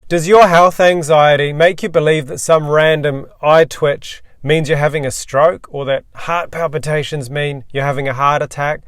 Does your health anxiety make you believe that some random eye twitch means you're having a stroke, or that heart palpitations mean you're having a heart attack?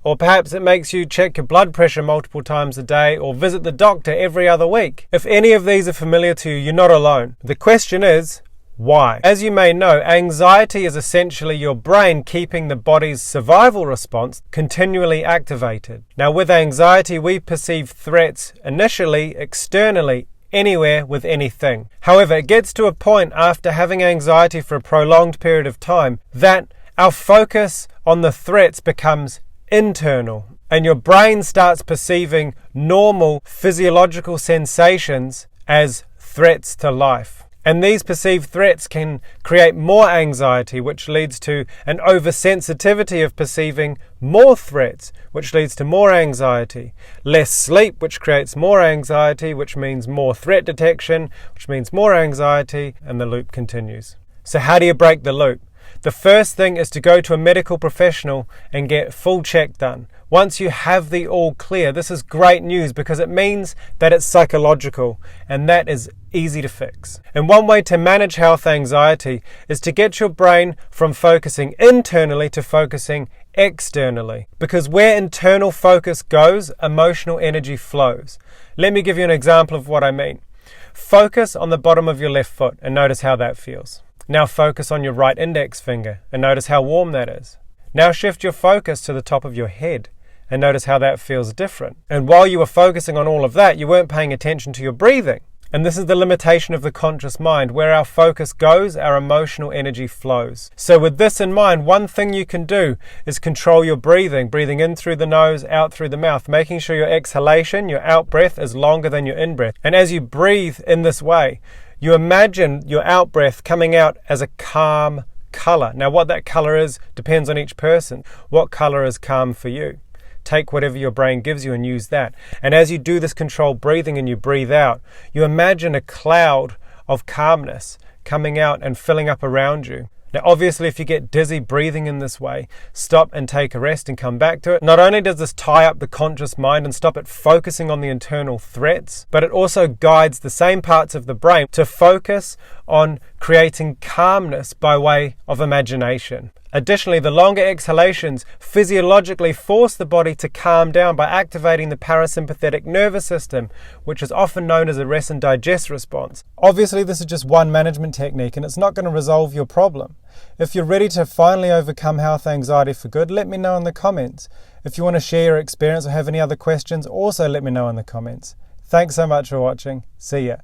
Or perhaps it makes you check your blood pressure multiple times a day or visit the doctor every other week. If any of these are familiar to you, you're not alone. The question is, why? As you may know, anxiety is essentially your brain keeping the body's survival response continually activated. Now, with anxiety, we perceive threats initially, externally, anywhere with anything. However, it gets to a point after having anxiety for a prolonged period of time that our focus on the threats becomes internal, and your brain starts perceiving normal physiological sensations as threats to life. And these perceived threats can create more anxiety, which leads to an oversensitivity of perceiving more threats, which leads to more anxiety. Less sleep, which creates more anxiety, which means more threat detection, which means more anxiety, and the loop continues. So how do you break the loop? The first thing is to go to a medical professional and get full check done. Once you have the all clear, this is great news because it means that it's psychological, and that is easy to fix. And one way to manage health anxiety is to get your brain from focusing internally to focusing externally. Because where internal focus goes, emotional energy flows. Let me give you an example of what I mean. Focus on the bottom of your left foot and notice how that feels. Now focus on your right index finger and notice how warm that is. Now shift your focus to the top of your head and notice how that feels different. And while you were focusing on all of that, you weren't paying attention to your breathing. And this is the limitation of the conscious mind. Where our focus goes, our emotional energy flows. So with this in mind, one thing you can do is control your breathing. Breathing in through the nose, out through the mouth. Making sure your exhalation, your out breath, is longer than your in breath. And as you breathe in this way, you imagine your out breath coming out as a calm color. Now what that color is depends on each person. What color is calm for you? Take whatever your brain gives you and use that. And as you do this controlled breathing and you breathe out, you imagine a cloud of calmness coming out and filling up around you. Now obviously if you get dizzy breathing in this way, stop and take a rest and come back to it. Not only does this tie up the conscious mind and stop it focusing on the internal threats, but it also guides the same parts of the brain to focus on creating calmness by way of imagination. Additionally, the longer exhalations physiologically force the body to calm down by activating the parasympathetic nervous system, which is often known as a rest and digest response. Obviously, this is just one management technique and it's not going to resolve your problem. If you're ready to finally overcome health anxiety for good, let me know in the comments. If you want to share your experience or have any other questions, also let me know in the comments. Thanks so much for watching. See ya.